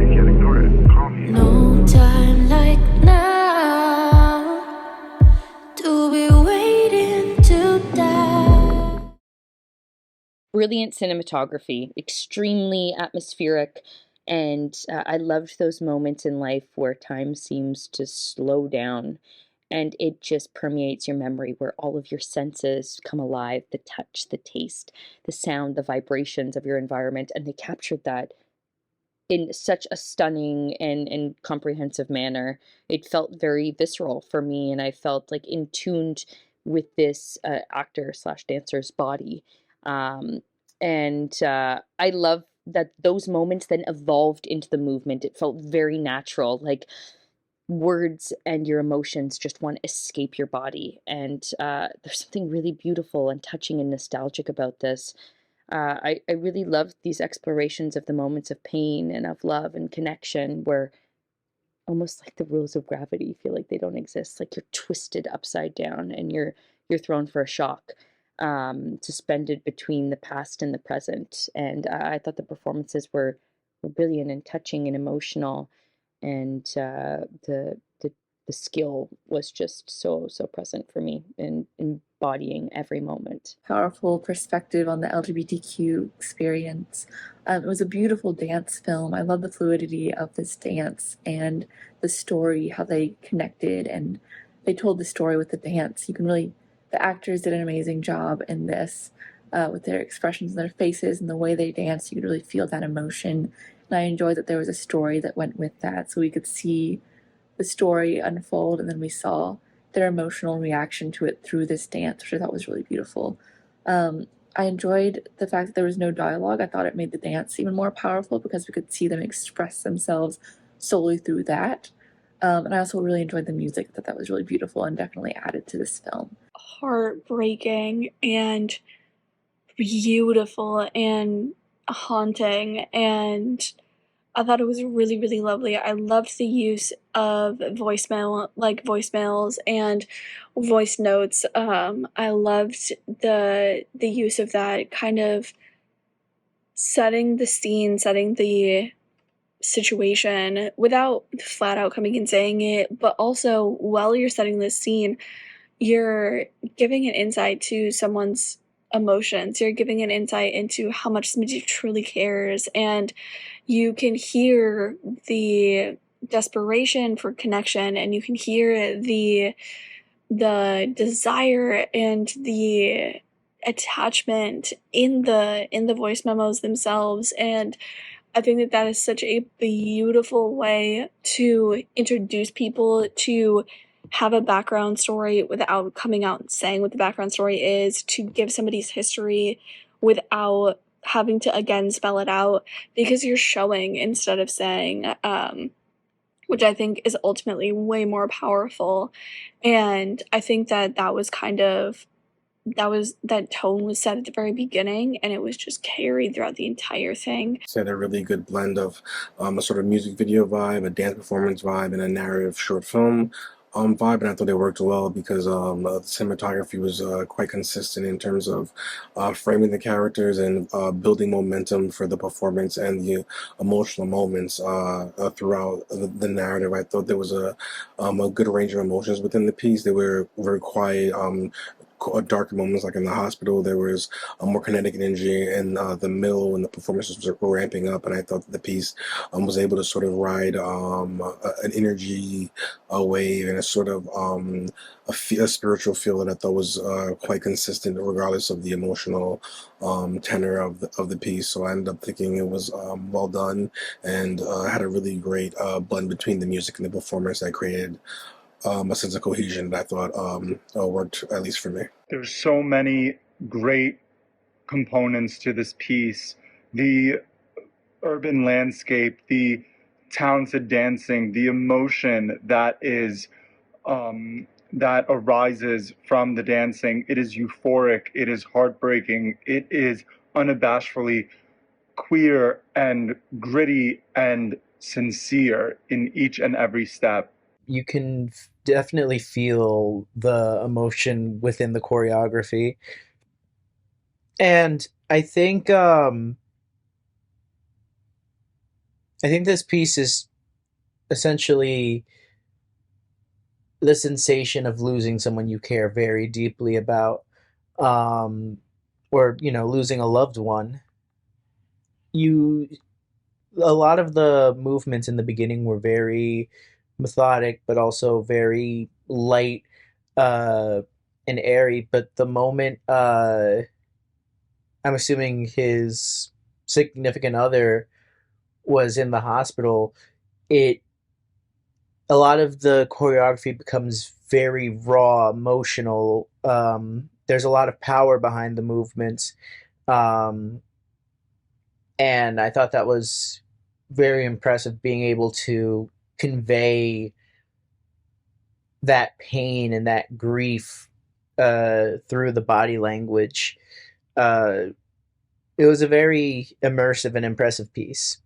No time like now to be waiting to die. Brilliant cinematography, extremely atmospheric, and I loved those moments in life where time seems to slow down and it just permeates your memory, where all of your senses come alive: the touch, the taste, the sound, the vibrations of your environment. And they captured that in such a stunning and comprehensive manner. It felt very visceral for me, and I felt like in tuned with this actor slash dancer's body. Um, and I love that those moments then evolved into the movement. It felt very natural, like words and your emotions just want to escape your body. And there's something really beautiful and touching and nostalgic about this. I really love these explorations of the moments of pain and of love and connection, where almost like the rules of gravity feel like they don't exist. Like you're twisted upside down and you're thrown for a shock, suspended between the past and the present. And I thought the performances were brilliant and touching and emotional, and the skill was just so present for me in embodying every moment. Powerful perspective on the LGBTQ experience. It was a beautiful dance film. I love the fluidity of this dance and the story, how they connected and they told the story with the dance. The actors did an amazing job in this with their expressions and their faces and the way they danced. You could really feel that emotion. And I enjoyed that there was a story that went with that, so we could see the story unfold, and then we saw their emotional reaction to it through this dance, which I thought was really beautiful. I enjoyed the fact that there was no dialogue. I thought it made the dance even more powerful because we could see them express themselves solely through that. And I also really enjoyed the music. I thought that was really beautiful and definitely added to this film. Heartbreaking and beautiful and haunting, and I thought it was really, really lovely. I loved the use of voicemails and voice notes. I loved the use of that, kind of setting the scene, setting the situation without flat out coming and saying it, but also while you're setting this scene, you're giving an insight to someone's emotions. You're giving an insight into how much somebody truly cares, and you can hear the desperation for connection, and you can hear the desire and the attachment in the voice memos themselves. And I think that that is such a beautiful way to introduce people to have a background story without coming out and saying what the background story is, to give somebody's history without having to again spell it out, because you're showing instead of saying, which I think is ultimately way more powerful. And I think that that tone was set at the very beginning, and it was just carried throughout the entire thing. It's had a really good blend of a sort of music video vibe, a dance performance vibe, and a narrative short film vibe, and I thought it worked well because the cinematography was quite consistent in terms of framing the characters and building momentum for the performance and the emotional moments throughout the narrative. I thought there was a good range of emotions within the piece. They were very quiet, darker moments, like in the hospital. There was a more kinetic energy in the middle when the performances were ramping up, and I thought that the piece was able to sort of ride an energy wave and a sort of a spiritual feel that I thought was quite consistent regardless of the emotional tenor of the piece. So I ended up thinking it was well done and had a really great blend between the music and the performance that created a sense of cohesion that I thought worked, at least for me. There's so many great components to this piece. The urban landscape, the talented dancing, the emotion that is that arises from the dancing. It is euphoric, it is heartbreaking, it is unabashedly queer and gritty and sincere in each and every step. You can definitely feel the emotion within the choreography. And I think I think this piece is essentially the sensation of losing someone you care very deeply about, um, or losing a loved one. You A lot of the movements in the beginning were very methodic, but also very light uh, and airy. But the moment I'm assuming his significant other was in the hospital, it a lot of the choreography becomes very raw, emotional. There's a lot of power behind the movements, um, and I thought that was very impressive, being able to convey that pain and that grief through the body language. Uh, it was a very immersive and impressive piece.